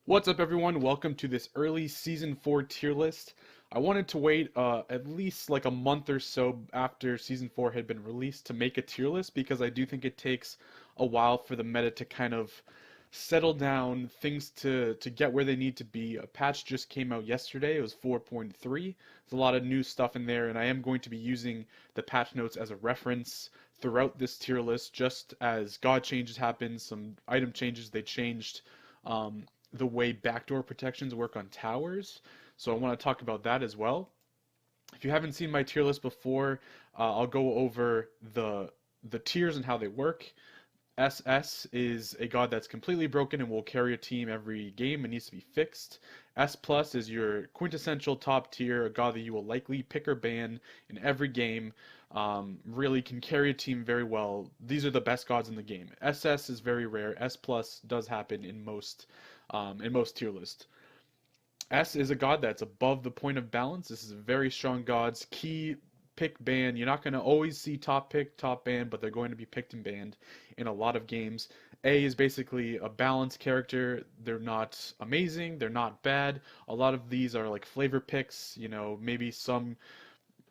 What's up, everyone? Welcome to this early Season 4 tier list. I wanted to wait at least like a month or so after Season 4 had been released to make a tier list because I do think it takes a while for the meta to kind of settle down, things to get where they need to be. A patch just came out yesterday. It was 4.3. There's a lot of new stuff in there, and I am going to be using the patch notes as a reference throughout this tier list just as god changes happen, some item changes they changed. The way backdoor protections work on towers. So I want to talk about that as well. If you haven't seen my tier list before, I'll go over the tiers and how they work. SS is a god that's completely broken and will carry a team every game and needs to be fixed. S plus is your quintessential top tier, a god that you will likely pick or ban in every game. Really can carry a team very well. These are the best gods in the game. SS is very rare. S plus does happen in most tier lists. S is a god that's above the point of balance. This is a very strong god's key pick ban. You're not going to always see top pick, top ban, but they're going to be picked and banned in a lot of games. A is basically a balanced character. They're not amazing, they're not bad. A lot of these are like flavor picks, maybe some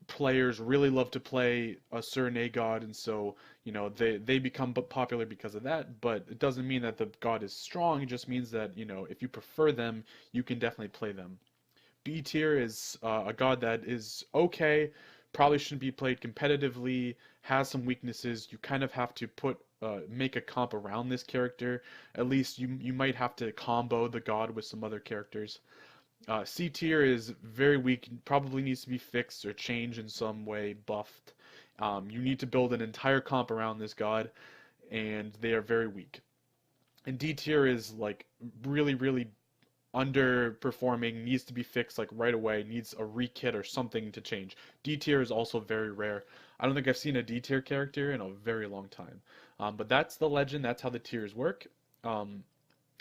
players really love to play a certain A god, and so they become popular because of that. But it doesn't mean that the god is strong. It just means that if you prefer them, you can definitely play them. B tier is a god that is okay, probably shouldn't be played competitively, has some weaknesses. You kind of have to make a comp around this character. At least you might have to combo the god with some other characters. C tier is very weak, probably needs to be fixed or changed in some way, buffed. You need to build an entire comp around this god, and they are very weak. And D tier is like really, really underperforming, needs to be fixed like right away, needs a rekit or something to change. D tier is also very rare. I don't think I've seen a D tier character in a very long time. But that's the legend, that's how the tiers work. Um,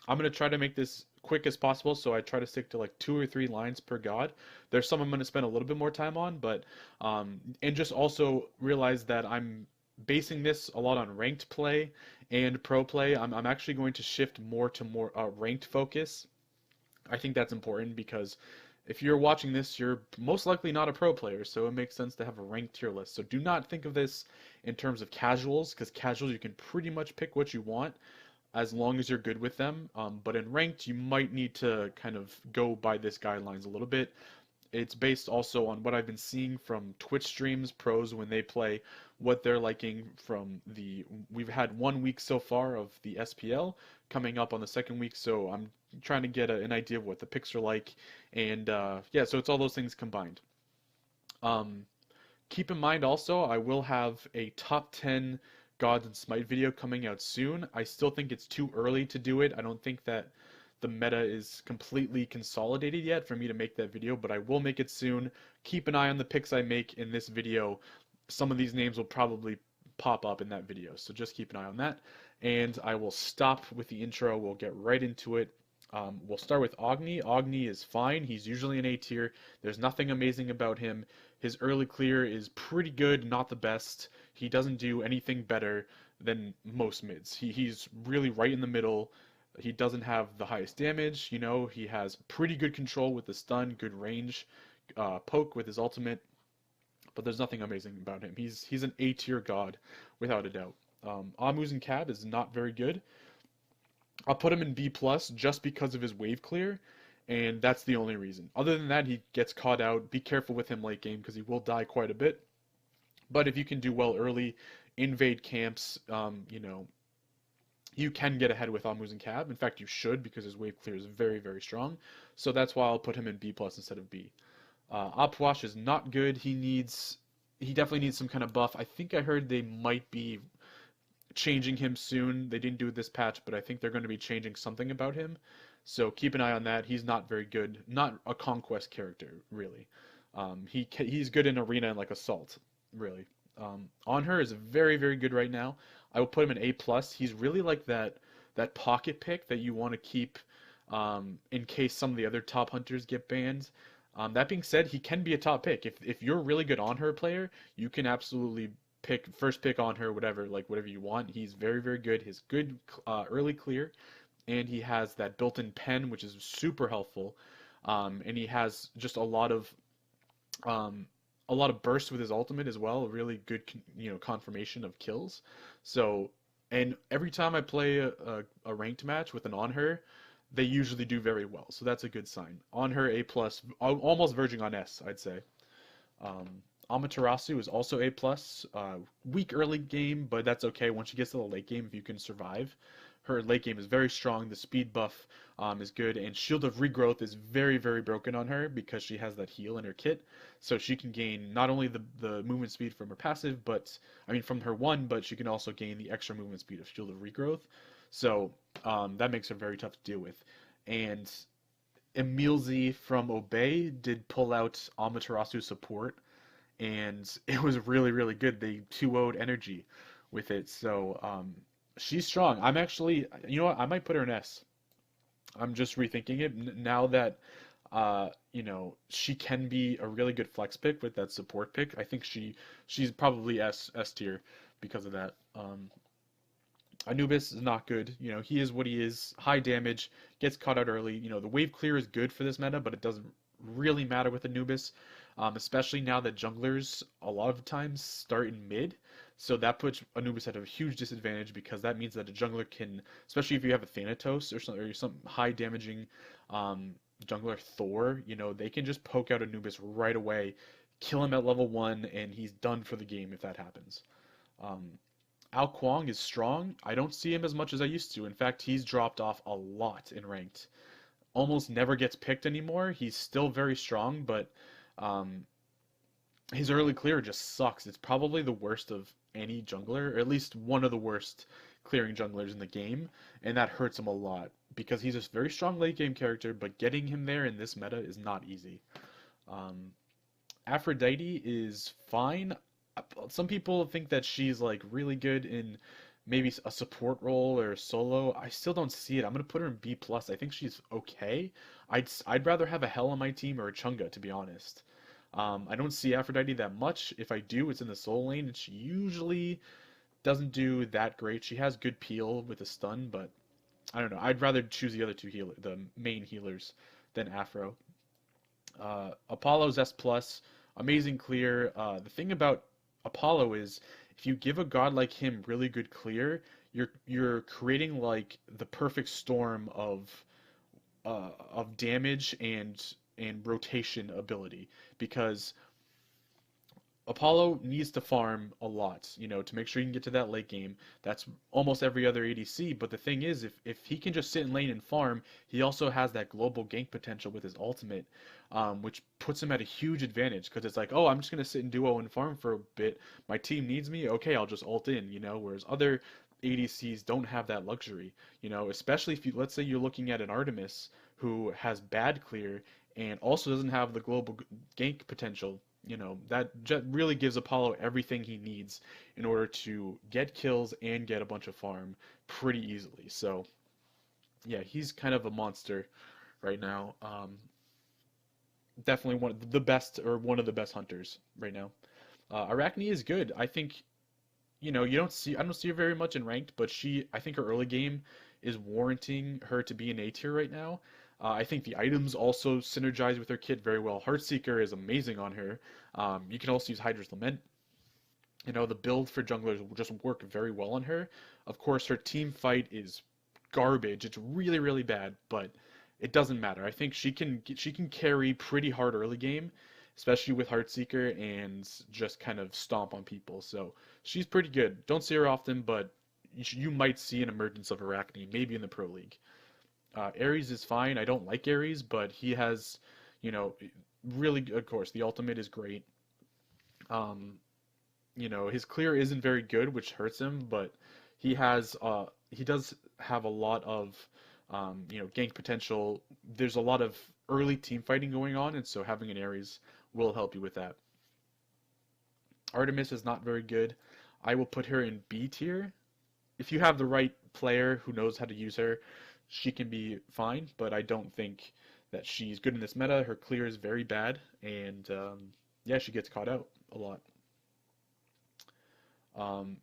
I'm going to try to make this quick as possible, so I try to stick to like 2 or 3 lines per god. There's some I'm going to spend a little bit more time on, but and just also realize that I'm basing this a lot on ranked play and pro play. I'm actually going to shift more to more ranked focus. I think that's important because if you're watching this, you're most likely not a pro player, so it makes sense to have a ranked tier list. So do not think of this in terms of casuals, because casuals you can pretty much pick what you want as long as you're good with them. But in ranked, you might need to kind of go by this guidelines a little bit. It's based also on what I've been seeing from Twitch streams, pros when they play, what they're liking from we've had 1 week so far of the SPL coming up on the second week, so I'm trying to get an idea of what the picks are like, and yeah, so it's all those things combined. Um, Keep in mind also, I will have a top 10 Gods and Smite video coming out soon. I still think it's too early to do it. I don't think that the meta is completely consolidated yet for me to make that video, but I will make it soon. Keep an eye on the picks I make in this video. Some of these names will probably pop up in that video, so just keep an eye on that. And I will stop with the intro. We'll get right into it. We'll start with Agni. Agni is fine. He's usually an A tier. There's nothing amazing about him. His early clear is pretty good, not the best. He doesn't do anything better than most mids. He's really right in the middle. He doesn't have the highest damage, he has pretty good control with the stun, good range, poke with his ultimate, but there's nothing amazing about him. He's an A tier god, without a doubt. Amu's Cab is not very good. I'll put him in B plus just because of his wave clear, and that's the only reason. Other than that, he gets caught out. Be careful with him late game because he will die quite a bit. But if you can do well early, invade camps, you can get ahead with Amu's Cab. In fact, you should because his wave clear is very, very strong. So that's why I'll put him in B plus instead of B. Opwash is not good. He definitely needs some kind of buff. I think I heard they might be changing him soon. They didn't do it this patch, but I think they're going to be changing something about him. So keep an eye on that. He's not very good. Not a Conquest character, really. He's good in Arena and like Assault, really. On her is very, very good right now. I will put him in A plus. He's really like that pocket pick that you want to keep in case some of the other top hunters get banned. That being said, he can be a top pick. If you're a really good on her player, you can absolutely first pick on her, whatever you want. He's very, very good. His good early clear and he has that built-in pen, which is super helpful. And he has just um, a lot of bursts with his ultimate as well. A really good, confirmation of kills. So, and every time I play a ranked match with an on her, they usually do very well. So that's a good sign. On her A plus, almost verging on S, I'd say. Um, Amaterasu is also A plus. Weak early game, but that's okay. Once she gets to the late game, if you can survive, her late game is very strong. The speed buff is good, and Shield of Regrowth is very, very broken on her because she has that heal in her kit. So she can gain not only the movement speed from her passive, but I mean from her one, but she can also gain the extra movement speed of Shield of Regrowth. So that makes her very tough to deal with. And Emilzy from Obey did pull out Amaterasu support, and it was really, really good. They 2-0'd energy with it. So she's strong. I'm actually, you know what? I might put her in S. I'm just rethinking it now that she can be a really good flex pick with that support pick. I think she's probably S tier because of that. Anubis is not good. He is what he is. High damage, gets caught out early. The wave clear is good for this meta, but it doesn't really matter with Anubis, especially now that junglers a lot of times start in mid. So that puts Anubis at a huge disadvantage because that means that a jungler can, especially if you have a Thanatos or some high damaging um, jungler Thor, they can just poke out Anubis right away, kill him at level 1, and he's done for the game if that happens. Um, Ao Kwang is strong. I don't see him as much as I used to. In fact, he's dropped off a lot in ranked. Almost never gets picked anymore. He's still very strong, but um, his early clear just sucks. It's probably the worst of any jungler, or at least one of the worst clearing junglers in the game, and that hurts him a lot because he's a very strong late game character, but getting him there in this meta is not easy. Um, Aphrodite is fine. Some people think that she's like really good in maybe a support role or solo. I still don't see it. I'm gonna put her in B plus. I think she's okay. I'd rather have a Hell on my team or a Chunga, to be honest. I don't see Aphrodite that much. If I do, it's in the solo lane, and she usually doesn't do that great. She has good peel with a stun, but I don't know. I'd rather choose the other two the main healers, than Afro. Apollo's S plus, amazing clear. The thing about Apollo is if you give a god like him really good clear, you're creating like the perfect storm of damage and rotation ability because Apollo needs to farm a lot, to make sure you can get to that late game. That's almost every other ADC, but the thing is, if he can just sit in lane and farm, he also has that global gank potential with his ultimate, which puts him at a huge advantage, because it's like, oh, I'm just going to sit in duo and farm for a bit. My team needs me, okay, I'll just ult in, whereas other ADCs don't have that luxury, especially if let's say you're looking at an Artemis who has bad clear and also doesn't have the global gank potential. That really gives Apollo everything he needs in order to get kills and get a bunch of farm pretty easily. So, yeah, he's kind of a monster right now. Definitely one of the best, or one of the best hunters right now. Arachne is good. I think, I don't see her very much in ranked, but I think her early game is warranting her to be an A tier right now. I think the items also synergize with her kit very well. Heartseeker is amazing on her. You can also use Hydra's Lament. The build for junglers will just work very well on her. Of course, her team fight is garbage. It's really, really bad, but it doesn't matter. I think she can carry pretty hard early game, especially with Heartseeker, and just kind of stomp on people. So she's pretty good. Don't see her often, but you might see an emergence of Arachne, maybe in the Pro League. Ares is fine. I don't like Ares, but he has, you know, really, of course, the ultimate is great. Um, his clear isn't very good, which hurts him, but he does have a lot of, gank potential. There's a lot of early team fighting going on, and so having an Ares will help you with that. Artemis is not very good. I will put her in B tier. If you have the right player who knows how to use her, she can be fine, but I don't think that she's good in this meta. Her clear is very bad, and yeah, she gets caught out a lot.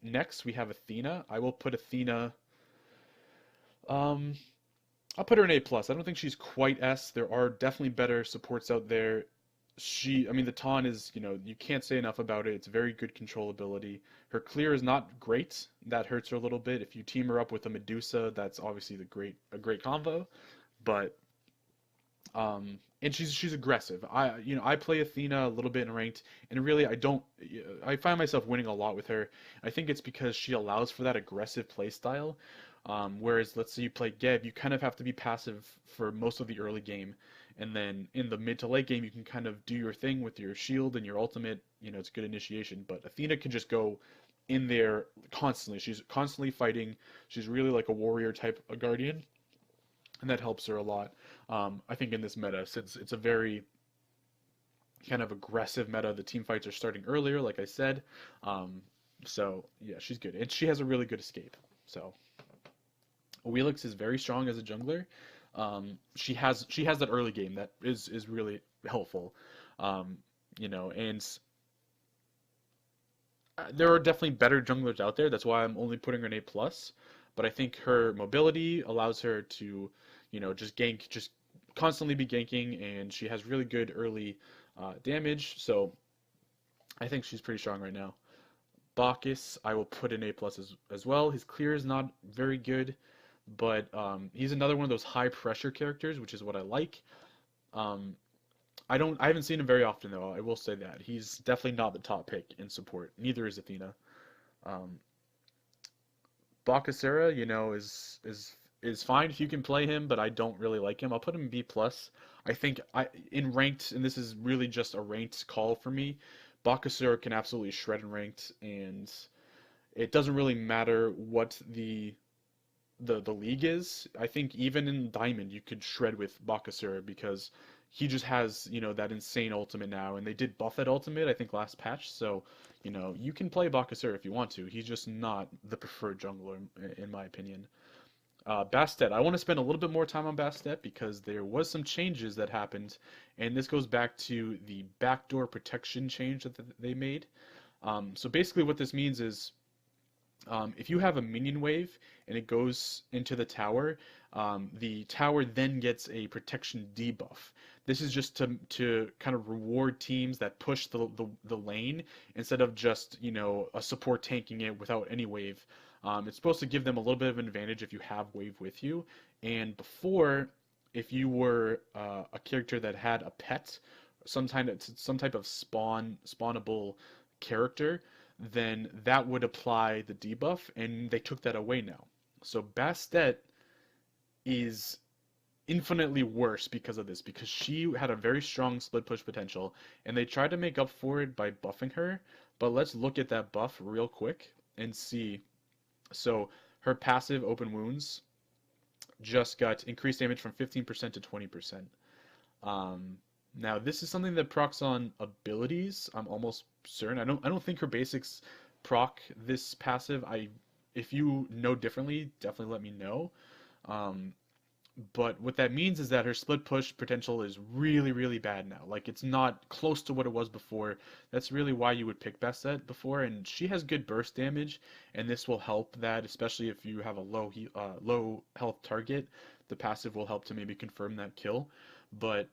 Next, we have Athena. I will put Athena. Um, I'll put her an A plus. I don't think she's quite S. There are definitely better supports out there. I mean, the Taunt is, you can't say enough about it. It's very good controllability. Her clear is not great. That hurts her a little bit. If you team her up with a Medusa, that's obviously a great combo. But and she's aggressive. I play Athena a little bit in ranked, and really I don't. I find myself winning a lot with her. I think it's because she allows for that aggressive play style. Whereas let's say you play Geb, you kind of have to be passive for most of the early game, and then in the mid to late game you can kind of do your thing with your shield and your ultimate. It's good initiation. But Athena can just go in there constantly. She's constantly fighting. She's really like a warrior type of guardian, and that helps her a lot. I think in this meta, since it's a very kind of aggressive meta, the team fights are starting earlier, like I said. Um, so yeah, she's good, and she has a really good escape. So Wheelix is very strong as a jungler. She has that early game that is really helpful. Um, and there are definitely better junglers out there. That's why I'm only putting her an A plus. But I think her mobility allows her to, just gank, just constantly be ganking, and she has really good early damage. So I think she's pretty strong right now. Bacchus, I will put an A plus as well. His clear is not very good, but he's another one of those high pressure characters, which is what I like. Um, I haven't seen him very often though. I will say that he's definitely not the top pick in support. Neither is Athena. Um, Bakasura, is fine if you can play him, but I don't really like him. I'll put him in B plus. I think in ranked, and this is really just a ranked call for me. Bakasura can absolutely shred in ranked, and it doesn't really matter what the league is. I think even in Diamond you could shred with Bakasura because he just has, that insane ultimate now, and they did buff that ultimate I think last patch. So, you can play Bakasura if you want to. He's just not the preferred jungler in my opinion. Bastet, I want to spend a little bit more time on Bastet because there was some changes that happened, and this goes back to the backdoor protection change that they made. So basically what this means is if you have a minion wave and it goes into the tower then gets a protection debuff. This is just to kind of reward teams that push the lane instead of just, a support tanking it without any wave. It's supposed to give them a little bit of an advantage if you have wave with you. And before, if you were a character that had a pet, some type of spawnable character, then that would apply the debuff, and they took that away now. So Bastet is infinitely worse because of this, because she had a very strong split push potential, and they tried to make up for it by buffing her. But let's look at that buff real quick and see. So her passive open wounds just got increased damage from 15% to 20%. Um, Now this is something that procs on abilities. I'm almost certain. I don't think her basics proc this passive. If you know differently, definitely let me know. Um, but what that means is that her split push potential is really, really bad now. Like it's not close to what it was before. That's really why you would pick Bastet before, and she has good burst damage, and this will help that, especially if you have a low health target. The passive will help to maybe confirm that kill. But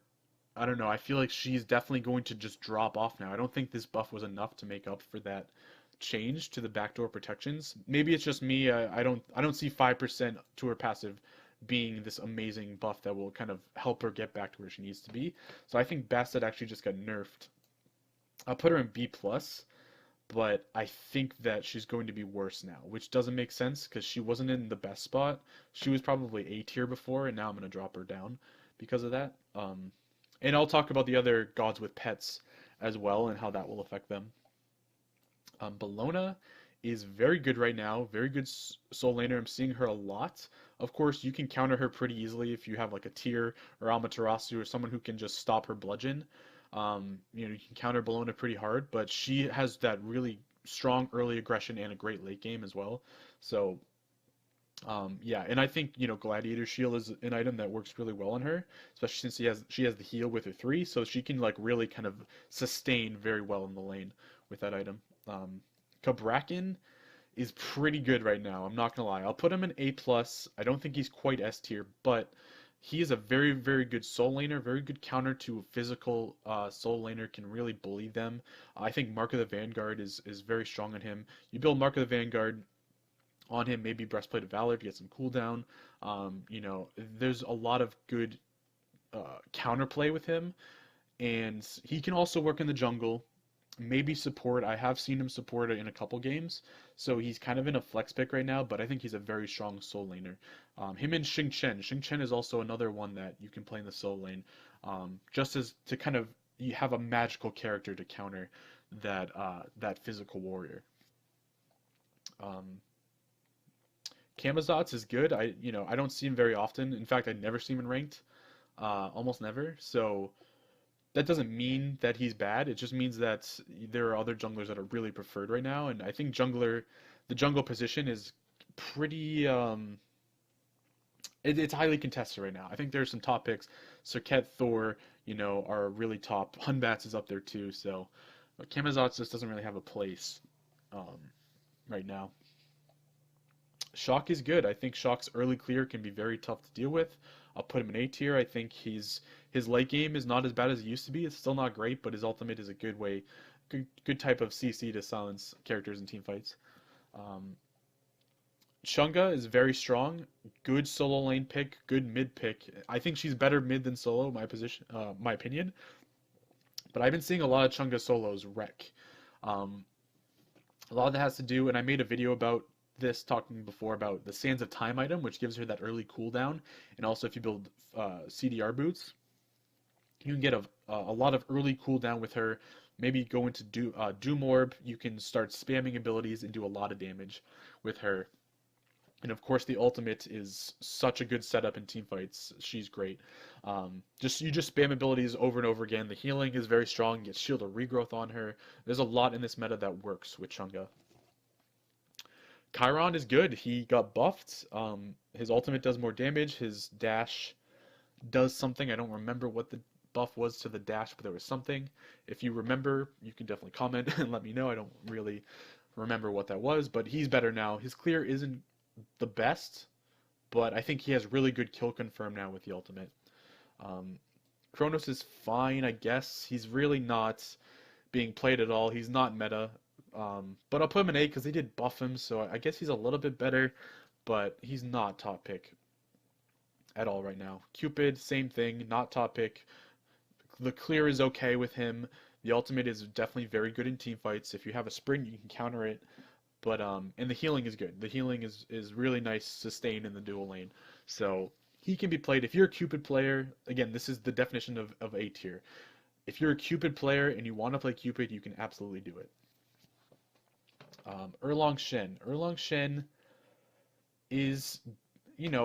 I don't know. I feel like she's definitely going to just drop off now. I don't think this buff was enough to make up for that change to the backdoor protections. Maybe it's just me. I don't see 5% to her passive being this amazing buff that will kind of help her get back to where she needs to be. So I think Bastet actually just got nerfed. I'll put her in B plus, but I think that she's going to be worse now, which doesn't make sense because she wasn't in the best spot. She was probably A tier before, and now I'm going to drop her down because of that. And I'll talk about the other gods with pets as well and how that will affect them. Bellona is very good right now, very good soul laner. I'm seeing her a lot. Of course, you can counter her pretty easily if you have like a Tyr or Amaterasu or someone who can just stop her bludgeon. You can counter Bellona pretty hard, but she has that really strong early aggression and a great late game as well. So yeah, and I think Gladiator Shield is an item that works really well on her, especially since she has the heal with her three, so she can like really kind of sustain very well in the lane with that item. Cabrakan, is pretty good right now. I'm not gonna lie. I'll put him in A plus. I don't think he's quite S tier, but he is a very, very good soul laner, very good counter to a physical soul laner, can really bully them. I think Mark of the Vanguard is very strong on him. You build Mark of the Vanguard on him, maybe Breastplate of Valor to get some cooldown. There's a lot of good counterplay with him, and he can also work in the jungle, maybe support. I have seen him support in a couple games, so he's kind of in a flex pick right now, but I think he's a very strong soul laner. Him and Xing Chen. Xing Chen is also another one that you can play in the soul lane, just as to kind of you have a magical character to counter that physical warrior. Um, Camazotz is good. I don't see him very often. In fact, I never see him in ranked, almost never. So that doesn't mean that he's bad. It just means that there are other junglers that are really preferred right now, and I think the jungle position is pretty. It's highly contested right now. I think there's some top picks. Serket, Thor, are really top. Hunbats is up there too. So, but Camazotz just doesn't really have a place um, right now. Shock is good. I think Shock's early clear can be very tough to deal with. I'll put him in A tier. I think his late game is not as bad as it used to be. It's still not great, but his ultimate is a good type of CC to silence characters in team fights. Um, Chunga is very strong. Good solo lane pick. Good mid pick. I think she's better mid than solo, my opinion. But I've been seeing a lot of Chunga solos wreck. Um, a lot of that has to do, and I made a video about this talking before about the Sands of Time item, which gives her that early cooldown, and also if you build CDR boots, you can get a lot of early cooldown with her. Maybe go into Doom Orb. You can start spamming abilities and do a lot of damage with her. And of course, the ultimate is such a good setup in team fights. She's great. You just spam abilities over and over again. The healing is very strong. Get shield of regrowth on her. There's a lot in this meta that works with Chunga. Chiron is good. He got buffed. His ultimate does more damage. His dash does something. I don't remember what the buff was to the dash, but there was something. If you remember, you can definitely comment and let me know. I don't really remember what that was, but he's better now. His clear isn't the best, but I think he has really good kill confirm now with the ultimate. Um, Kronos is fine, I guess. He's really not being played at all. He's not meta. But I'll put him in A because they did buff him, so I guess he's a little bit better, but he's not top pick at all right now. Cupid, same thing, not top pick. The clear is okay with him. The ultimate is definitely very good in team fights. If you have a sprint, you can counter it. But and the healing is good. The healing is really nice, sustained in the dual lane. So he can be played. If you're a Cupid player, again, this is the definition of A tier. If you're a Cupid player and you want to play Cupid, you can absolutely do it. Erlong Shen. Erlong Shen is,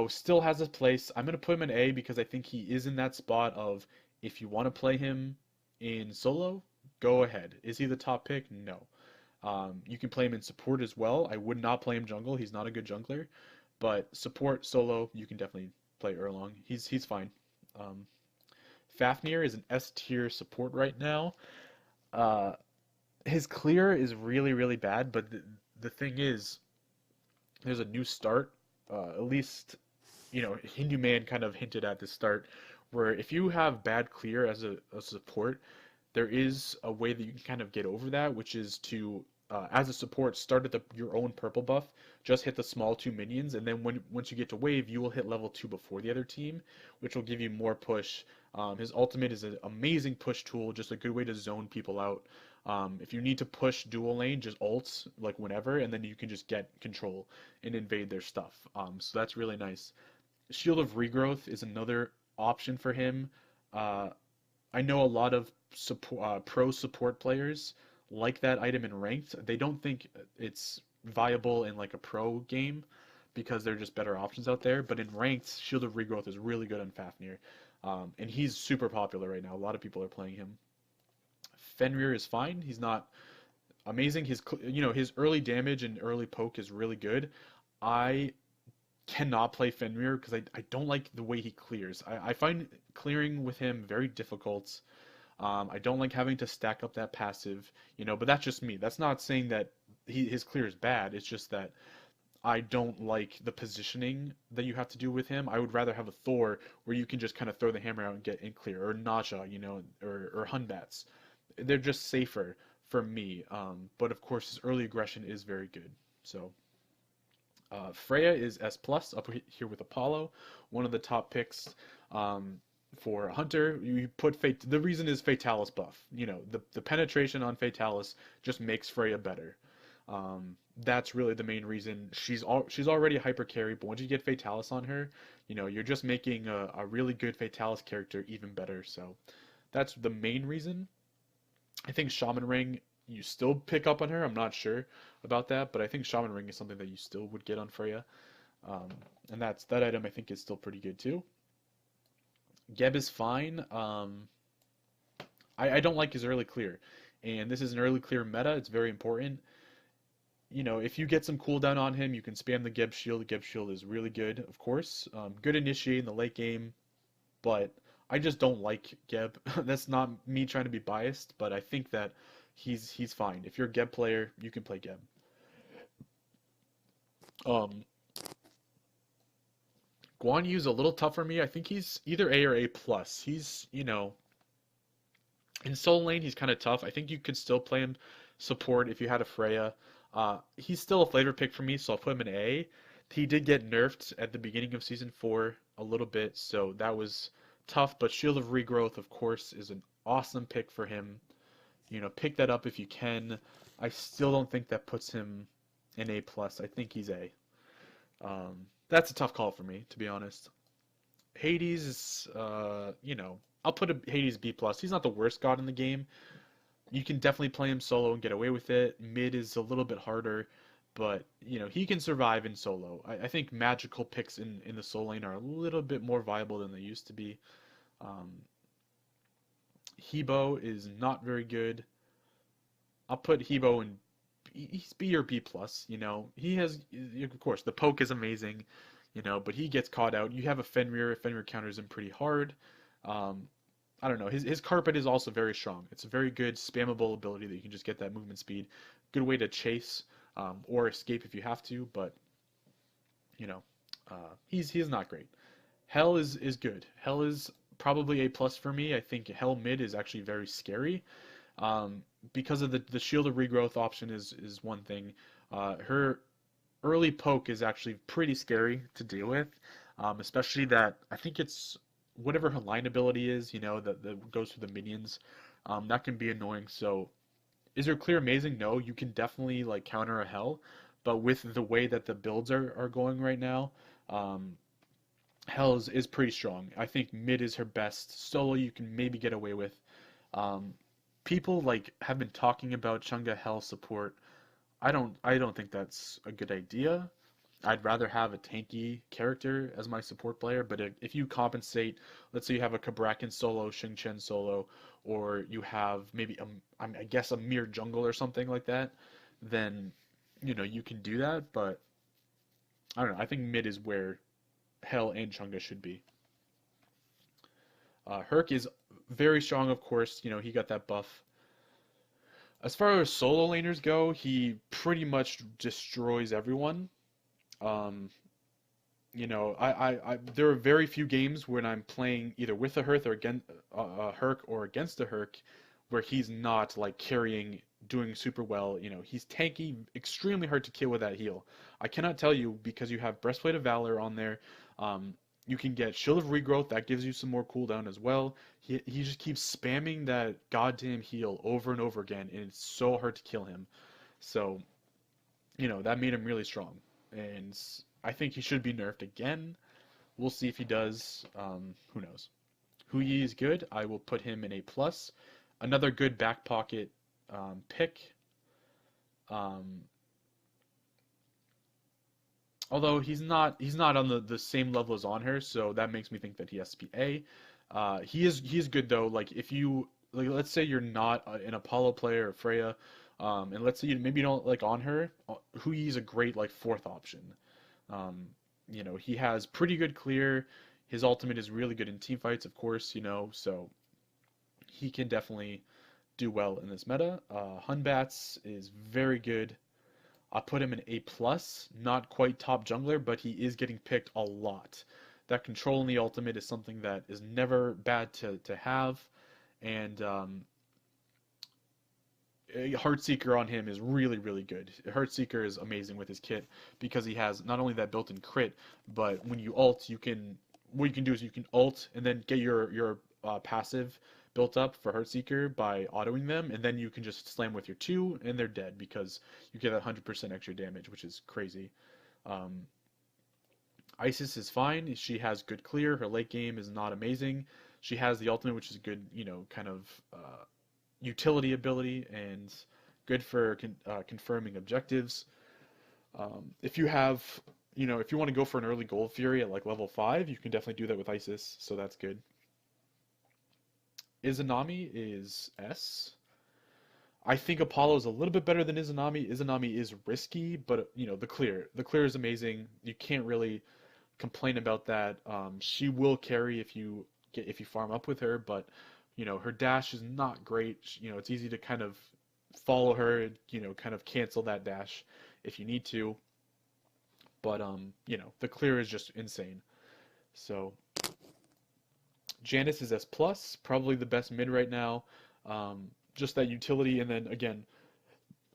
still has a place. I'm going to put him in A because I think he is in that spot of if you want to play him in solo, go ahead. Is he the top pick? No. You can play him in support as well. I would not play him jungle. He's not a good jungler. But support, solo, you can definitely play Erlong. He's fine. Um, Fafnir is an S tier support right now. Uh, his clear is really, really bad, but the thing is, there's a new start. At least, Hindu Man kind of hinted at the start, where if you have bad clear as a support, there is a way that you can kind of get over that, which is to, as a support, start at your own purple buff, just hit the small two minions, and then once you get to wave, you will hit level 2 before the other team, which will give you more push. His ultimate is an amazing push tool, just a good way to zone people out. If you need to push dual lane, just ults like whenever, and then you can just get control and invade their stuff. So that's really nice. Shield of Regrowth is another option for him. Uh, I know a lot of pro support players like that item in ranked. They don't think it's viable in like a pro game because they're just better options out there. But in ranked, Shield of Regrowth is really good on Fafnir, and he's super popular right now. A lot of people are playing him. Fenrir is fine. He's not amazing. His early damage and early poke is really good. I cannot play Fenrir because I don't like the way he clears. I find clearing with him very difficult. I don't like having to stack up that passive, but that's just me. That's not saying that his clear is bad. It's just that I don't like the positioning that you have to do with him. I would rather have a Thor where you can just kind of throw the hammer out and get in clear, or Naja, or Hunbats. They're just safer for me. But of course, his early aggression is very good. So Freya is S plus up here with Apollo, one of the top picks. For Hunter, you put Fate. The reason is Fatalis buff. The penetration on Fatalis just makes Freya better. That's really the main reason. She's already a hyper carry, but once you get Fatalis on her, you're just making a really good Fatalis character even better. So that's the main reason. I think Shaman Ring you still pick up on her. I'm not sure about that, but I think Shaman Ring is something that you still would get on Freya. Um, and that item I think is still pretty good too. Geb is fine. I don't like his early clear, and this is an early clear meta. It's very important. If you get some cooldown on him, you can spam the Geb Shield. The Geb Shield is really good, of course. Good initiate in the late game, but I just don't like Geb. That's not me trying to be biased, but I think that he's fine. If you're a Geb player, you can play Geb. Um, Guan Yu's a little tough for me. I think he's either A or A plus. In solo lane, he's kind of tough. I think you could still play him support if you had a Freya. He's still a flavor pick for me, so I'll put him in A. He did get nerfed at the beginning of Season 4 a little bit, so that was tough, but Shield of Regrowth, of course, is an awesome pick for him. Pick that up if you can. I still don't think that puts him in A+. I think he's A. That's a tough call for me, to be honest. Hades is, I'll put Hades B+. He's not the worst god in the game. You can definitely play him solo and get away with it. Mid is a little bit harder, but he can survive in solo. I think magical picks in the solo lane are a little bit more viable than they used to be. Um, Hebo is not very good. I'll put Hebo in he's B or B plus. He has, of course, the poke is amazing, but he gets caught out. You have a Fenrir. Fenrir counters him pretty hard. Um, I don't know. His carpet is also very strong. It's a very good spammable ability that you can just get that movement speed. Good way to chase or escape if you have to, but you know, he's not great. Hell is good. Hell is probably A plus for me. I think Hell mid is actually very scary. Um, because of the shield of regrowth option is one thing. Her early poke is actually pretty scary to deal with, especially that I think it's whatever her line ability is, that goes through the minions. That can be annoying. So is her clear amazing? No, you can definitely like counter a Hell, but with the way that the builds are going right now, um, Hell is pretty strong. I think mid is her best. Solo you can maybe get away with. Um, People like have been talking about Chunga Hell support. I don't think that's a good idea. I'd rather have a tanky character as my support player, but if you compensate, let's say you have a Kabrakan solo, Xing Chen solo, or you have maybe I guess a mere jungle or something like that, then you can do that. But I don't know. I think mid is where Hell and Chunga should be. Herc is very strong, of course. He got that buff. As far as solo laners go, he pretty much destroys everyone. Um, there are very few games when I'm playing either with a Herc or against a Herc where he's not like carrying, doing super well. He's tanky, extremely hard to kill with that heal. I cannot tell you because you have Breastplate of Valor on there. Um, you can get Shield of Regrowth, that gives you some more cooldown as well. He just keeps spamming that goddamn heal over and over again, and it's so hard to kill him. So, that made him really strong. And I think he should be nerfed again. We'll see if he does. Who knows? Hu Yi is good. I will put him in A plus. Another good back pocket pick. Um, Although he's not on the same level as on her, so that makes me think that he has to be A. He is good though. Like if you like, let's say you're not an Apollo player or Freya, and let's say maybe you don't like on her, Hu Yi's a great like fourth option. Um, he has pretty good clear. His ultimate is really good in team fights, of course. So he can definitely do well in this meta. Hunbats is very good. I put him in A plus, not quite top jungler, but he is getting picked a lot. That control in the ultimate is something that is never bad to have, and Heartseeker on him is really, really good. Heartseeker is amazing with his kit because he has not only that built-in crit, but when you ult, you can what you can do is you can ult and then get your passive built up for Heartseeker by autoing them, and then you can just slam with your two, and they're dead because you get that 100% extra damage, which is crazy. Um, Isis is fine. She has good clear. Her late game is not amazing. She has the ultimate, which is a good, kind of utility ability and good for confirming objectives. If you have, if you want to go for an early Gold Fury at like level 5, you can definitely do that with Isis, so that's good. Izanami is S. I think Apollo is a little bit better than Izanami. Izanami is risky, but the clear is amazing. You can't really complain about that. She will carry if you farm up with her, but her dash is not great. It's easy to kind of follow her and kind of cancel that dash if you need to. But the clear is just insane. So Janice is S plus, probably the best mid right now. Just that utility, and then again,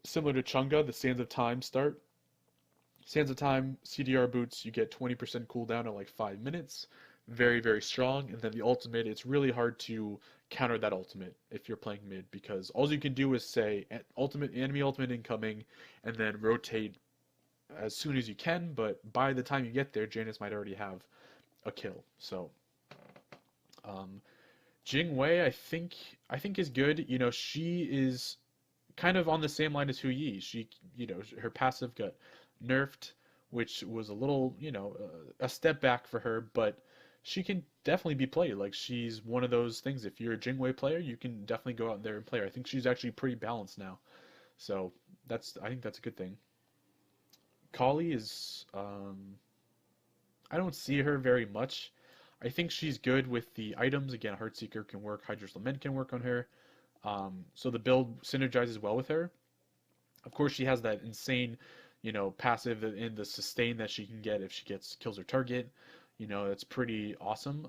similar to Chunga, the Sands of Time start. Sands of Time, CDR boots, you get 20% cooldown in like 5 minutes. Very, very strong. And then the ultimate, it's really hard to counter that ultimate if you're playing mid, because all you can do is say ultimate enemy ultimate incoming and then rotate as soon as you can, but by the time you get there, Janice might already have a kill. So um, Jing Wei, I think is good. She is kind of on the same line as Hu Yi. Her passive got nerfed, which was a little, a step back for her, but she can definitely be played. Like, she's one of those things. If you're a Jingwei player, you can definitely go out there and play her. I think she's actually pretty balanced now, so I think that's a good thing. Kali is, I don't see her very much. I think she's good with the items. Again, Heartseeker can work, Hydra's Lament can work on her. So the build synergizes well with her. Of course, she has that insane, passive in the sustain that she can get if she kills her target. That's pretty awesome.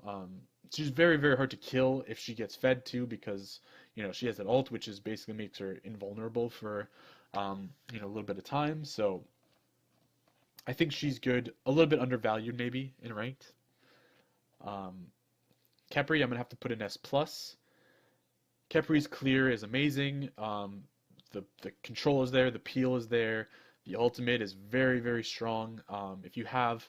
She's very, very hard to kill if she gets fed too, because she has that ult, which is basically makes her invulnerable for a little bit of time. So I think she's good, a little bit undervalued maybe in ranked. Um, Khepri, I'm gonna have to put an S plus. Kepri's clear is amazing. The control is there, the peel is there, the ultimate is very, very strong. If you have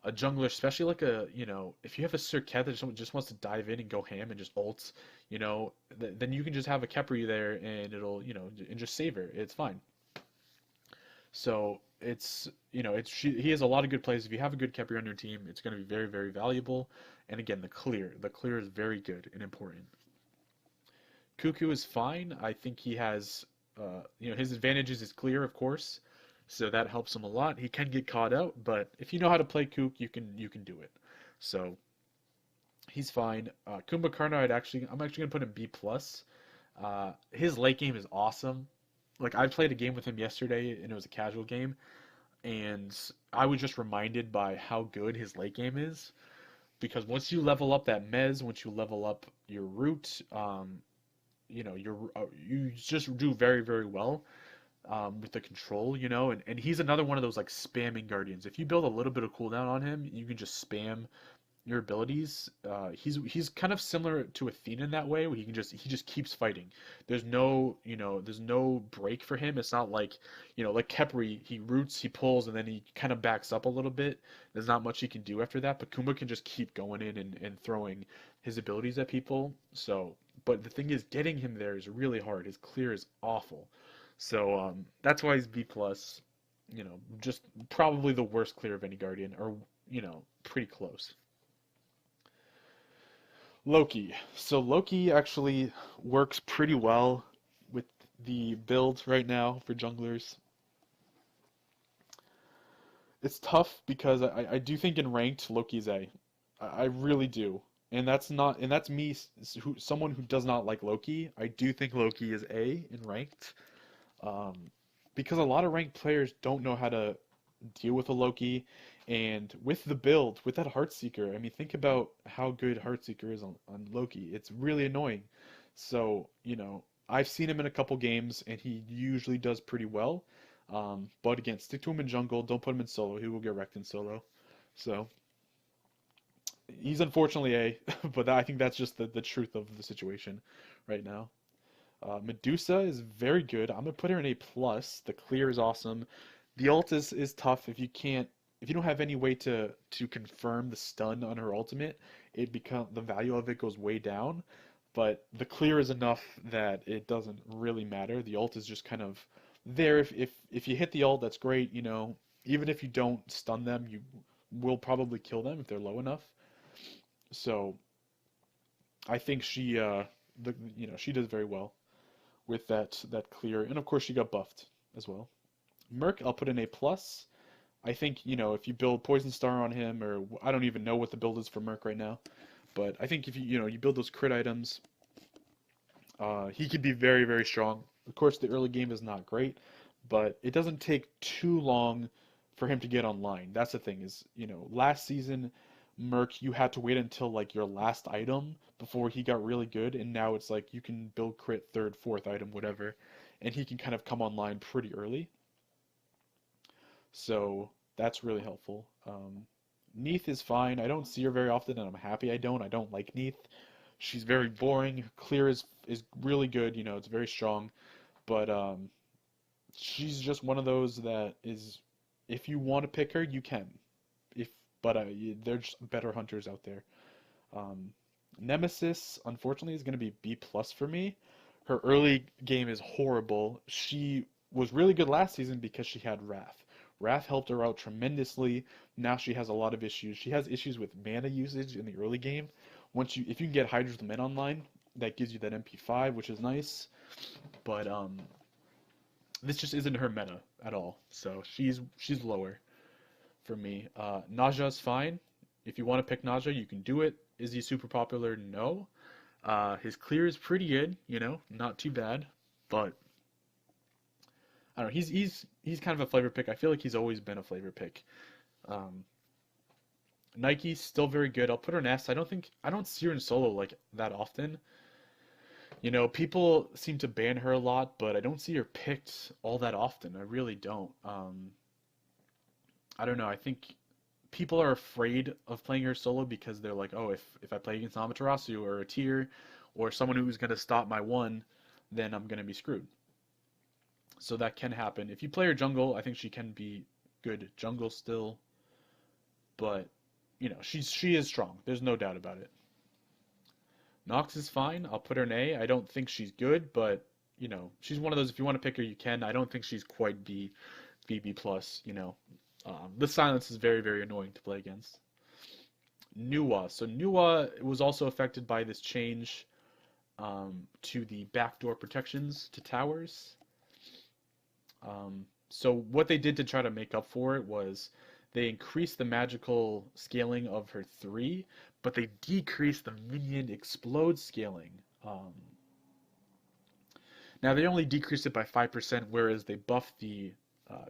a jungler, especially like if you have a Sir Cat that just wants to dive in and go ham and just ults, then you can just have a Khepri there and it'll, and just save her. It's fine. So he has a lot of good plays. If you have a good Khepri on your team, it's going to be very, very valuable. And again, the clear is very good and important. Cuckoo is fine. I think he has, his advantages is clear, of course, so that helps him a lot. He can get caught out, but if you know how to play Kook, you can do it. So he's fine. Kumbhakarna, I'm actually gonna put him B plus. His late game is awesome. Like, I played a game with him yesterday, and it was a casual game, and I was just reminded by how good his late game is. Because once you level up that mez, once you level up your root, you just do very, very well with the control, and he's another one of those like spamming guardians. If you build a little bit of cooldown on him, you can just spam your abilities. He's kind of similar to Athena in that way, where he just keeps fighting. There's no break for him. It's not like like Khepri, he roots, he pulls, and then he kind of backs up a little bit. There's not much he can do after that. But Kuma can just keep going in and throwing his abilities at people. So, but the thing is, getting him there is really hard. His clear is awful. So that's why he's B plus. Just probably the worst clear of any guardian, or pretty close. Loki. So Loki actually works pretty well with the build right now for junglers. It's tough because I do think in ranked Loki's A. I really do. And that's me, someone who does not like Loki. I do think Loki is A in ranked. Um, because a lot of ranked players don't know how to deal with a Loki, and with the build, with that Heartseeker, I mean, think about how good Heartseeker is on Loki. It's really annoying. So, I've seen him in a couple games, and he usually does pretty well. But again, stick to him in jungle. Don't put him in solo. He will get wrecked in solo. So, he's unfortunately A, but I think that's just the truth of the situation right now. Medusa is very good. I'm gonna put her in A plus. The clear is awesome. The ult is tough if you don't have any way to confirm the stun on her ultimate, the value of it goes way down. But the clear is enough that it doesn't really matter. The ult is just kind of there. If you hit the ult, that's great. Even if you don't stun them, you will probably kill them if they're low enough. So I think she does very well with that clear, and of course she got buffed as well. Merc, I'll put in A plus. I think if you build Poison Star on him, or I don't even know what the build is for Merc right now, but I think if you build those crit items, he could be very very strong. Of course, the early game is not great, but it doesn't take too long for him to get online. That's the thing is last season Merc, you had to wait until like your last item before he got really good, and now it's like you can build crit third, fourth item, whatever, and he can kind of come online pretty early. So that's really helpful. Neith is fine. I don't see her very often, and I'm happy I don't. I don't like Neith. She's very boring. Clear is really good. It's very strong, but she's just one of those that is, if you want to pick her, you can. If but there's better hunters out there. Um, Nemesis, unfortunately, is going to be B plus for me. Her early game is horrible. She was really good last season because she had Wrath. Wrath helped her out tremendously. Now she has a lot of issues. She has issues with mana usage in the early game. If you can get Hydra's Lament online, that gives you that MP5, which is nice. But this just isn't her meta at all. So she's lower for me. Naja is fine. If you want to pick Naja, you can do it. Is he super popular? No. His clear is pretty good, not too bad, but I don't know. He's kind of a flavor pick. I feel like he's always been a flavor pick. Um, Nike's still very good. I'll put her in S. I don't see her in solo like that often. People seem to ban her a lot, but I don't see her picked all that often. I really don't. I don't know. I think people are afraid of playing her solo because they're like, oh, if I play against Amaterasu or a tier or someone who's going to stop my one, then I'm going to be screwed. So that can happen. If you play her jungle, I think she can be good jungle still, but she is strong. There's no doubt about it. Nox is fine. I'll put her in A. I don't think she's good, but she's one of those. If you want to pick her, you can. I don't think she's quite B plus. The silence is very very annoying to play against. Nuwa. So Nuwa was also affected by this change to the backdoor protections to towers. So what they did to try to make up for it was they increased the magical scaling of her 3, but they decreased the minion explode scaling. Um, Now they only decreased it by 5%, whereas they buffed the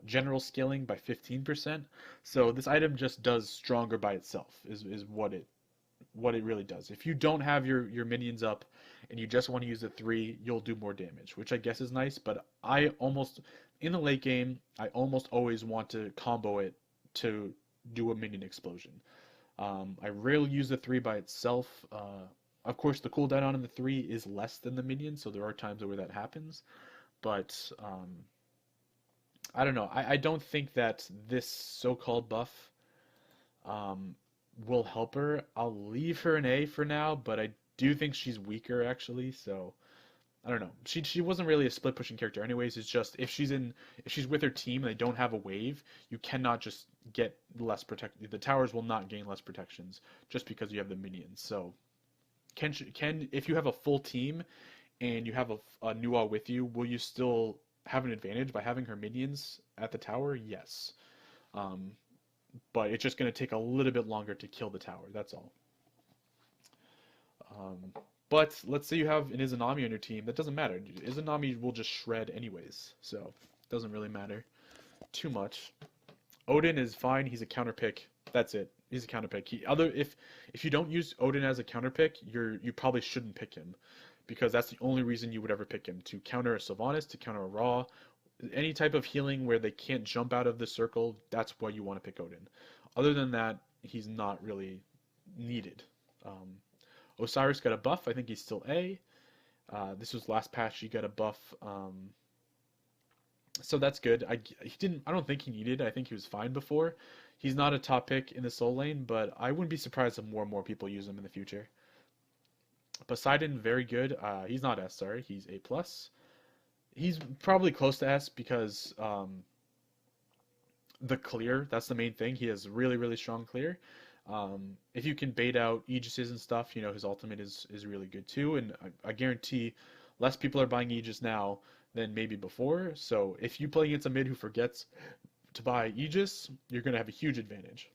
general scaling by 15%. So this item just does stronger by itself, is what it really does. If you don't have your minions up and you just want to use the 3, you'll do more damage, which I guess is nice, but in the late game, I almost always want to combo it to do a minion explosion. I rarely use the 3 by itself. Of course, the cooldown on the 3 is less than the minion, so there are times where that happens, but I don't know. I don't think that this so-called buff um, will help her. I'll leave her an A for now, but I do think she's weaker actually. So I don't know. She wasn't really a split pushing character anyways. It's just if she's with her team and they don't have a wave, you cannot just get less protect. The towers will not gain less protections just because you have the minions. So can if you have a full team and you have a Nua with you, will you still have an advantage by having her minions at the tower? Yes. Um, but it's just going to take a little bit longer to kill the tower. That's all. Um, but let's say you have an Izanami on your team. That doesn't matter. Izanami will just shred anyways. So Doesn't really matter too much. Odin is fine. He's a counter pick. That's it. He's a counter pick. If you don't use Odin as a counter pick, you probably shouldn't pick him, because that's the only reason you would ever pick him, to counter a Sylvanas, to counter a Raw, any type of healing where they can't jump out of the circle. That's why you want to pick Odin. Other than that, he's not really needed. Um, Osiris got a buff. I think he's still A. This was last patch. He got a buff. So that's good. He didn't. I don't think he needed it. I think he was fine before. He's not a top pick in the soul lane, but I wouldn't be surprised if more and more people use him in the future. Poseidon, very good. He's not S, sorry. He's A plus. He's probably close to S because the clear. That's the main thing. He has really really strong clear. If you can bait out Aegises and stuff, his ultimate is really good too. And I guarantee less people are buying Aegis now than maybe before. So if you play against a mid who forgets to buy Aegis, you're going to have a huge advantage.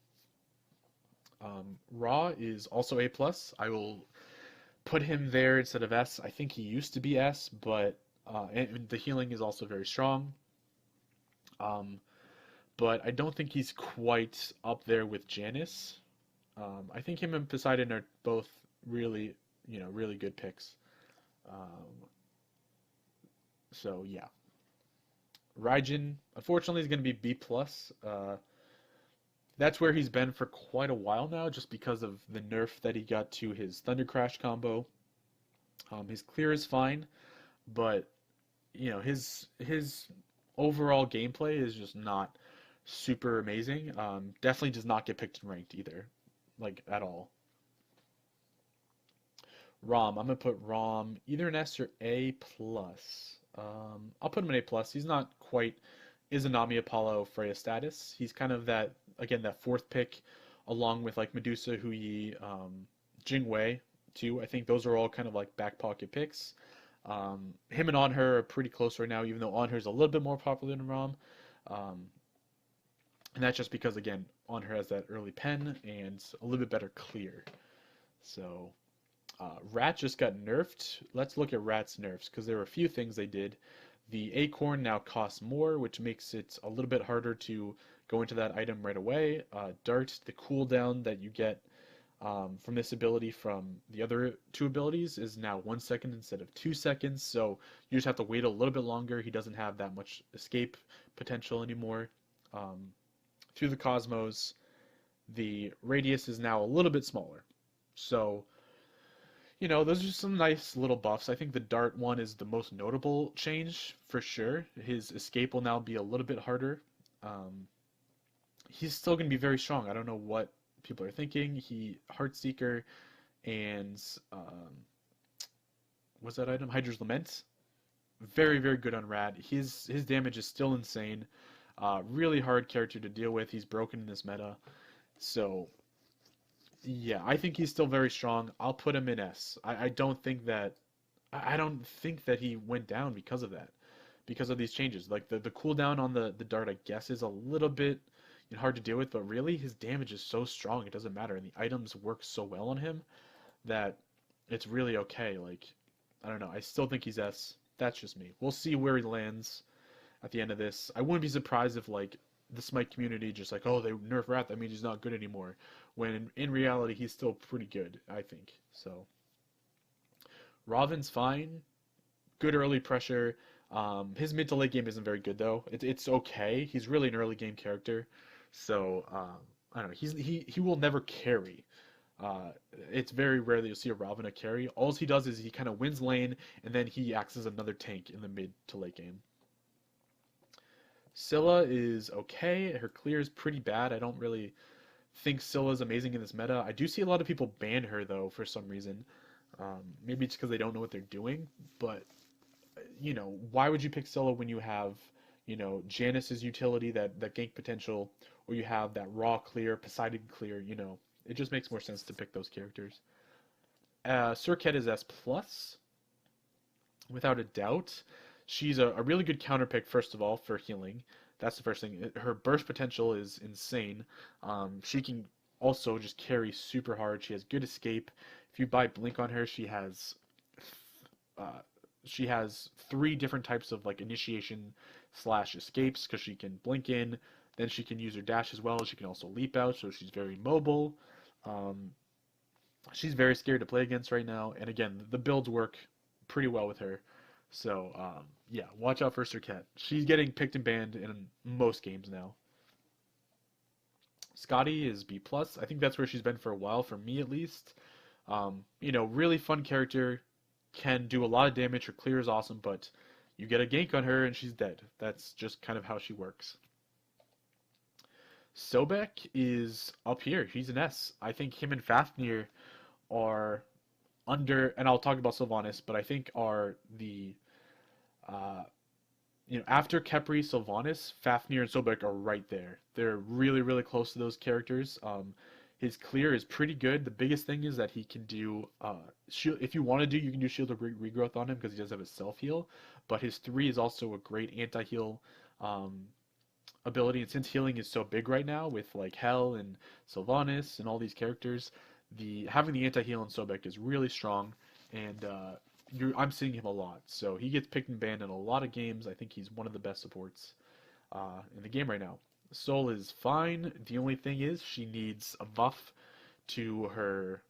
Ra is also A plus. I will put him there instead of S. I think he used to be S, but and the healing is also very strong. Um, but I don't think he's quite up there with Janice. I think him and Poseidon are both really, really good picks. Um, so yeah, Raijin, unfortunately, is going to be B plus. That's where he's been for quite a while now, just because of the nerf that he got to his Thunder Crash combo. His clear is fine, but his overall gameplay is just not super amazing. Definitely does not get picked in ranked either, like at all. Rom, I'm gonna put Rom either an S or A plus. I'll put him an A plus. He's not quite Izanami Apollo Freya status. He's kind of that, again, that fourth pick, along with like Medusa, Huyi, Jingwei too. I think those are all kind of like back pocket picks. Him and Onher are pretty close right now, even though Onher is a little bit more popular than Rom. Um, and that's just because, again, Onher has that early pen and a little bit better clear. So Rat just got nerfed. Let's look at Rat's nerfs, because there were a few things they did. The Acorn now costs more, which makes it a little bit harder to go into that item right away. Dart, the cooldown that you get from this ability from the other two abilities, is now 1 second instead of 2 seconds, so you just have to wait a little bit longer. He doesn't have that much escape potential anymore. Through the Cosmos, the radius is now a little bit smaller. So those are some nice little buffs. I think the Dart one is the most notable change for sure. His escape will now be a little bit harder. Um, he's still going to be very strong. I don't know what people are thinking. Heartseeker and what's that item? Hydra's Lament. Very, very good on Rat. His damage is still insane. Really hard character to deal with. He's broken in this meta. So yeah, I think he's still very strong. I'll put him in S. I don't think that he went down because of that, because of these changes. Like the cooldown on the dart, I guess, is a little bit hard to deal with, but really his damage is so strong it doesn't matter, and the items work so well on him that it's really okay. Like, I don't know. I still think he's S. That's just me. We'll see where he lands at the end of this. I wouldn't be surprised if like the Smite community just like, oh, they nerf Wrath, that means he's not good anymore. When in reality he's still pretty good, I think. So Robin's fine. Good early pressure. His mid to late game isn't very good though. It's okay. He's really an early game character. So I don't know. He will never carry. It's very rare that you'll see a Ravana carry. All he does is he kind of wins lane, and then he acts as another tank in the mid to late game. Scylla is okay. Her clear is pretty bad. I don't really think Scylla is amazing in this meta. I do see a lot of people ban her though for some reason. Maybe it's because they don't know what they're doing. But why would you pick Scylla when you have Janice's utility, that gank potential, or you have that raw clear, Poseidon clear? It just makes more sense to pick those characters. Surket is S plus, without a doubt. She's a really good counter pick, first of all, for healing. That's the first thing. Her burst potential is insane. She can also just carry super hard. She has good escape. If you buy Blink on her, she has 3 different types of like initiation slash escapes because she can blink in. Then she can use her dash as well. She can also leap out, so she's very mobile. Um, she's very scary to play against right now. And again, the builds work pretty well with her. So yeah, watch out for Serket. She's getting picked and banned in most games now. Scotty is B plus. I think that's where she's been for a while, for me at least. Really fun character, can do a lot of damage. Her clear is awesome, but you get a gank on her and she's dead. That's just kind of how she works. Sobek is up here. He's an S. I think him and Fafnir are under, and I'll talk about Sylvanas, but I think are the uh, after Khepri, Sylvanas, Fafnir, and Sobek are right there. They're really, really close to those characters. His clear is pretty good. The biggest thing is that he can do shield. If you want to do, you can do shield of regrowth on him because he does have a self heal. But his 3 is also a great anti heal um, ability. And since healing is so big right now with like Hell and Sylvanas and all these characters, the having the anti heal in Sobek is really strong. And I'm seeing him a lot. So he gets picked and banned in a lot of games. I think he's one of the best supports in the game right now. Soul is fine. The only thing is she needs a buff to her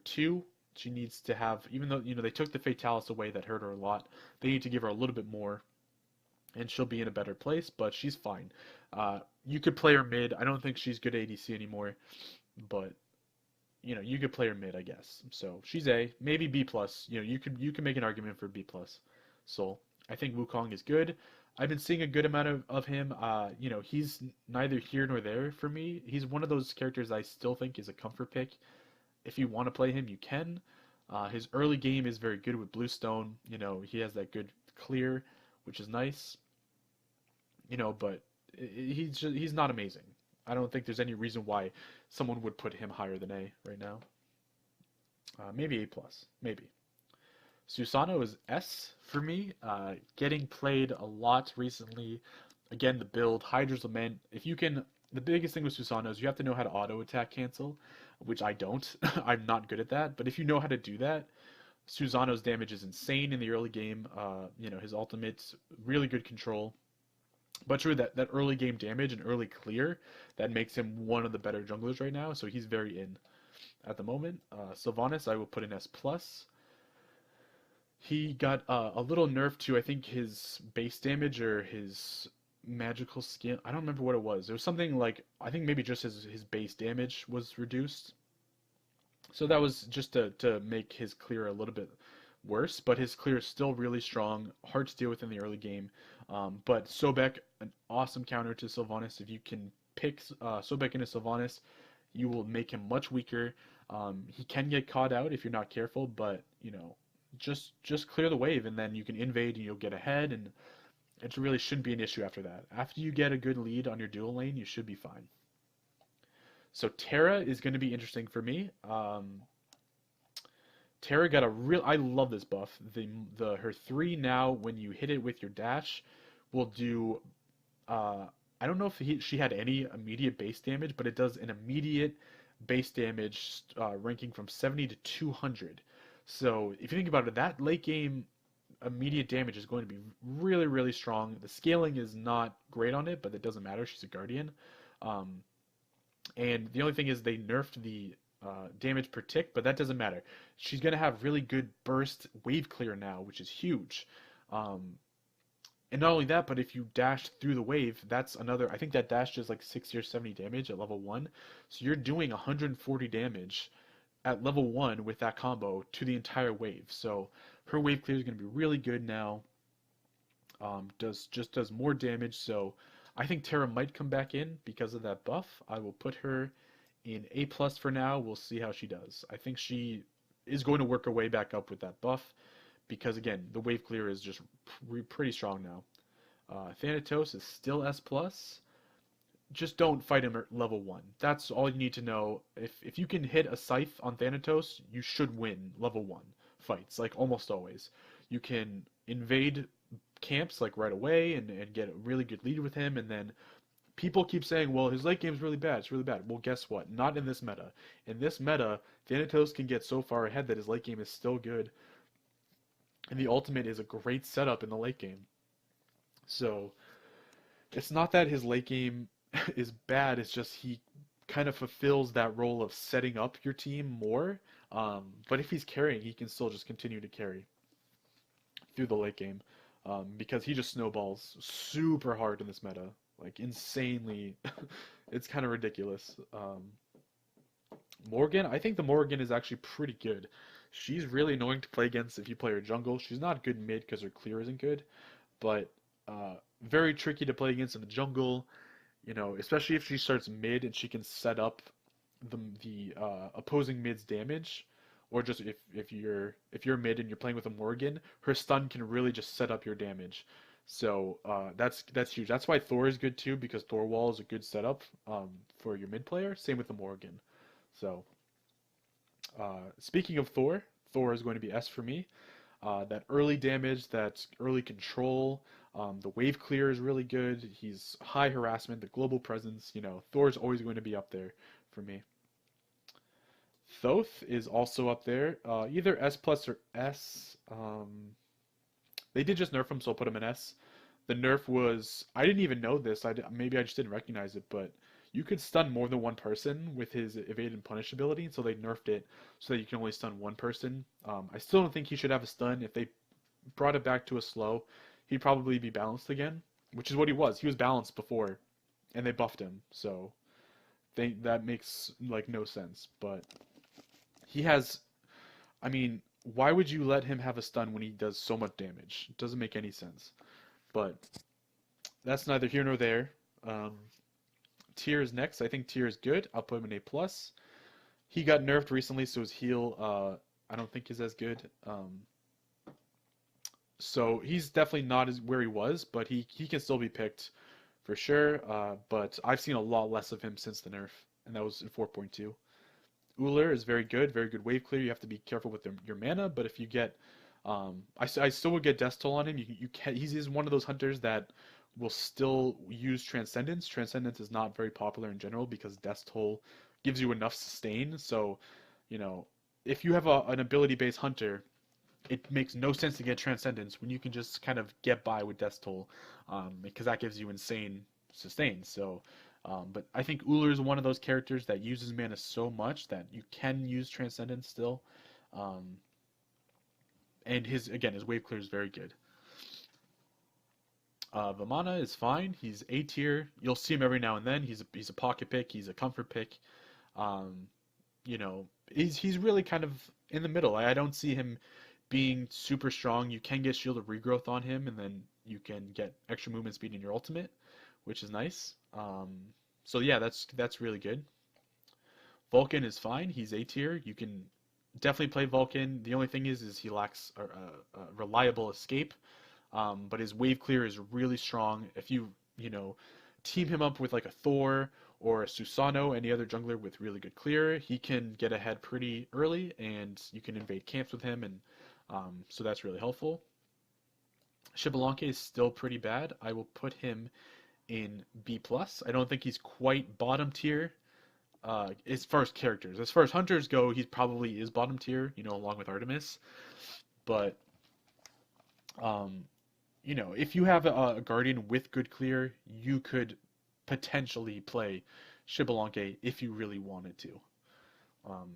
2. She needs to have, even though they took the Fatalis away that hurt her a lot, they need to give her a little bit more, and she'll be in a better place. But she's fine. You could play her mid. I don't think she's good ADC anymore, but you could play her mid, I guess. So she's A, maybe B plus. You can make an argument for B plus. Soul. I think Wukong is good. I've been seeing a good amount of him. He's neither here nor there for me. He's one of those characters I still think is a comfort pick. If you want to play him, you can. His early game is very good with Bluestone. He has that good clear, which is nice. But he's not amazing. I don't think there's any reason why someone would put him higher than A right now. Maybe A plus, maybe. Susano is S for me. Getting played a lot recently. Again, the build Hydra's Lament. If you can, the biggest thing with Susano is you have to know how to auto attack cancel, which I don't. I'm not good at that. But if you know how to do that, Susano's damage is insane in the early game. His ultimate's really good control. But true, that early game damage and early clear, that makes him one of the better junglers right now, so he's very in at the moment. Sylvanas, I will put in S+. He got a little nerf to, I think, his base damage or his magical skin. I don't remember what it was. It was something like, I think maybe just his base damage was reduced. So that was just to make his clear a little bit worse, but his clear is still really strong, hard to deal with in the early game. But Sobek, an awesome counter to Sylvanas. If you can pick Sobek into Sylvanas, you will make him much weaker. He can get caught out if you're not careful, but just clear the wave and then you can invade and you'll get ahead, and it really shouldn't be an issue after that. After you get a good lead on your dual lane, you should be fine. So Terra is going to be interesting for me. Terra got a real. I love this buff. Her 3 now, when you hit it with your dash, will do. I don't know if she had any immediate base damage, but it does an immediate base damage ranking from 70 to 200. So if you think about it, that late game immediate damage is going to be really, really strong. The scaling is not great on it, but it doesn't matter. She's a guardian. And the only thing is they nerfed the damage per tick, but that doesn't matter. She's going to have really good burst wave clear now, which is huge. And not only that, but if you dash through the wave, that's another. I think that dash does like 60 or 70 damage at level 1. So you're doing 140 damage at level 1 with that combo to the entire wave. So her wave clear is going to be really good now. Does more damage. So I think Terra might come back in because of that buff. I will put her in A plus for now. We'll see how she does. I think she is going to work her way back up with that buff because again, the wave clear is just pretty strong now. Thanatos is still S plus. Just don't fight him at level 1. That's all you need to know. If you can hit a scythe on Thanatos, you should win level 1 fights, like almost always. You can invade camps like right away and get a really good lead with him, and then people keep saying, well, his late game's really bad, it's really bad. Well, guess what? Not in this meta. In this meta, Thanatos can get so far ahead that his late game is still good, and the ultimate is a great setup in the late game. So It's not that his late game is bad, it's just he kind of fulfills that role of setting up your team more. But if he's carrying, he can still just continue to carry through the late game because he just snowballs super hard in this meta, like insanely. It's kind of ridiculous. Morgan, I think the Morgan is actually pretty good. She's really annoying to play against if you play her jungle. She's not good mid because her clear isn't good, but very tricky to play against in the jungle. You know, especially if she starts mid and she can set up the opposing mid's damage, or just if you're mid and you're playing with a Morgan, her stun can really just set up your damage. So that's huge. That's why Thor is good too, because Thor wall is a good setup for your mid player. Same with the Morgan. So speaking of Thor, Thor is going to be S for me. That early damage, that early control, the wave clear is really good. He's high harassment, the global presence. You know, Thor's always going to be up there for me. Thoth is also up there, either S plus or S. They did just nerf him, so I'll put him in S. The nerf was, I didn't even know this. Maybe I just didn't recognize it, but you could stun more than one person with his evade and punish ability, so they nerfed it so that you can only stun one person. I still don't think he should have a stun. If they brought it back to a slow, he'd probably be balanced again, which is what he was. He was balanced before, and they buffed him, so that makes like no sense. But he has, I mean, why would you let him have a stun when he does so much damage? It doesn't make any sense. But that's neither here nor there. Um, Tier is next. I think Tier is good. I'll put him in A plus. He got nerfed recently, so his heal I don't think is as good. So he's definitely not as where he was, but he can still be picked for sure. But I've seen a lot less of him since the nerf, and that was in 4.2. Uller is very good wave clear. You have to be careful with your mana, but if you get, I still would get Death Toll on him. You can, he's one of those hunters that will still use Transcendence. Transcendence is not very popular in general because Death Toll gives you enough sustain. So, you know, if you have an ability-based hunter, it makes no sense to get Transcendence when you can just kind of get by with Death Toll, because that gives you insane sustain. So, but I think Uller is one of those characters that uses mana so much that you can use Transcendence still. Um, and his wave clear is very good. Vamana is fine. He's A tier. You'll see him every now and then. He's a pocket pick. He's a comfort pick. Um, you know, he's really kind of in the middle. I don't see him being super strong. You can get Shield of Regrowth on him, and then you can get extra movement speed in your ultimate, which is nice. So yeah, that's really good. Vulcan is fine. He's A tier. You can definitely play Vulcan. The only thing is he lacks a reliable escape. But his wave clear is really strong. If you know, team him up with like a Thor or a Susano, any other jungler with really good clear, he can get ahead pretty early, and you can invade camps with him, and so that's really helpful. Shibalanke is still pretty bad. I will put him in B plus. I don't think he's quite bottom tier as far as characters. As far as hunters go, he probably is bottom tier, you know, along with Artemis. But um, you know, if you have a guardian with good clear, you could potentially play Shibalanke if you really wanted to. Um,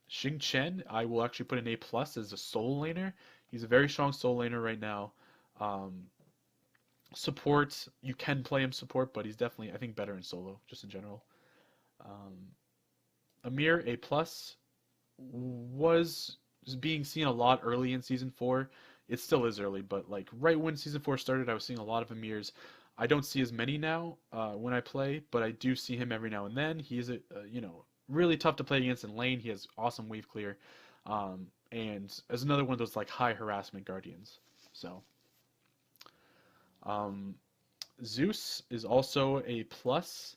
Xing Chen, I will actually put an A plus as a soul laner. He's a very strong soul laner right now. Um, Support, you can play him support, but he's definitely, I think, better in solo, just in general. Um, Amir, A plus, was being seen a lot early in season four. It still is early, but like right when season four started, I was seeing a lot of Amirs. I don't see as many now when I play, but I do see him every now and then. He is you know, really tough to play against in lane. He has awesome wave clear, and as another one of those like high harassment guardians. So um, Zeus is also a plus.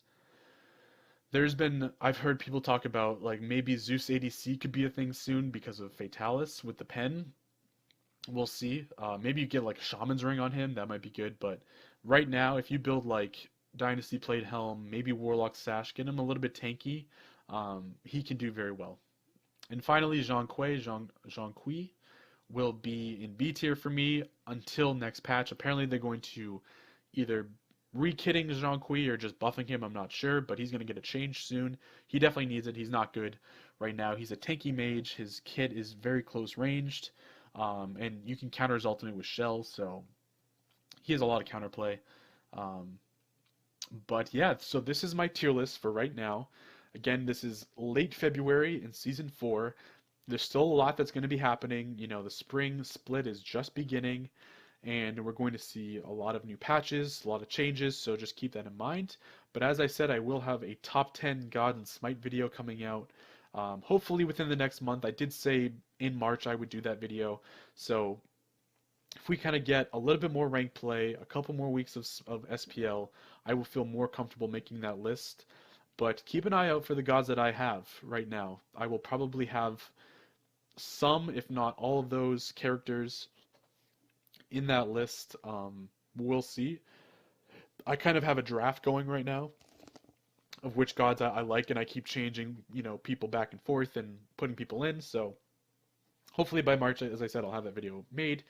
I've heard people talk about like maybe Zeus ADC could be a thing soon because of Fatalis with the pen. We'll see. Maybe you get like a Shaman's Ring on him. That might be good. But right now, if you build like Dynasty Plate Helm, maybe Warlock Sash, get him a little bit tanky. He can do very well. And finally, Jean Kui will be in B tier for me until next patch. Apparently, they're going to either re-kitting Jean-Qui or just buffing him, I'm not sure, but he's going to get a change soon. He definitely needs it. He's not good right now. He's a tanky mage. His kit is very close ranged, and you can counter his ultimate with shells, so he has a lot of counterplay. Um, but yeah, so this is my tier list for right now. Again, this is late February in season 4. There's still a lot that's going to be happening. You know, the spring split is just beginning, and we're going to see a lot of new patches, a lot of changes, so just keep that in mind. But as I said, I will have a top 10 God and Smite video coming out, hopefully within the next month. I did say in March I would do that video, so if we kind of get a little bit more rank play, a couple more weeks of SPL, I will feel more comfortable making that list. But keep an eye out for the gods that I have right now. I will probably have some, if not all of those characters in that list. We'll see. I kind of have a draft going right now of which gods I like, and I keep changing, people back and forth and putting people in. So hopefully by March, as I said, I'll have that video made.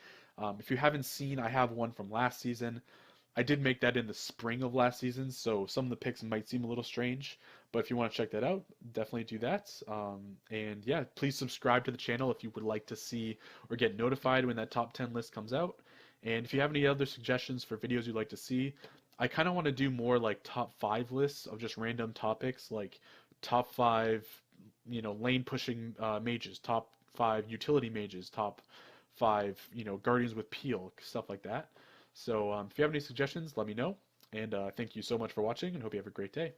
If you haven't seen, I have one from last season. I did make that in the spring of last season, so some of the picks might seem a little strange, but if you want to check that out, definitely do that. And yeah, please subscribe to the channel if you would like to see or get notified when that top 10 list comes out. And if you have any other suggestions for videos you'd like to see, I kind of want to do more like top 5 lists of just random topics, like top 5, lane pushing mages, top 5 utility mages, top 5, guardians with peel, stuff like that. So if you have any suggestions, let me know. And thank you so much for watching, and hope you have a great day.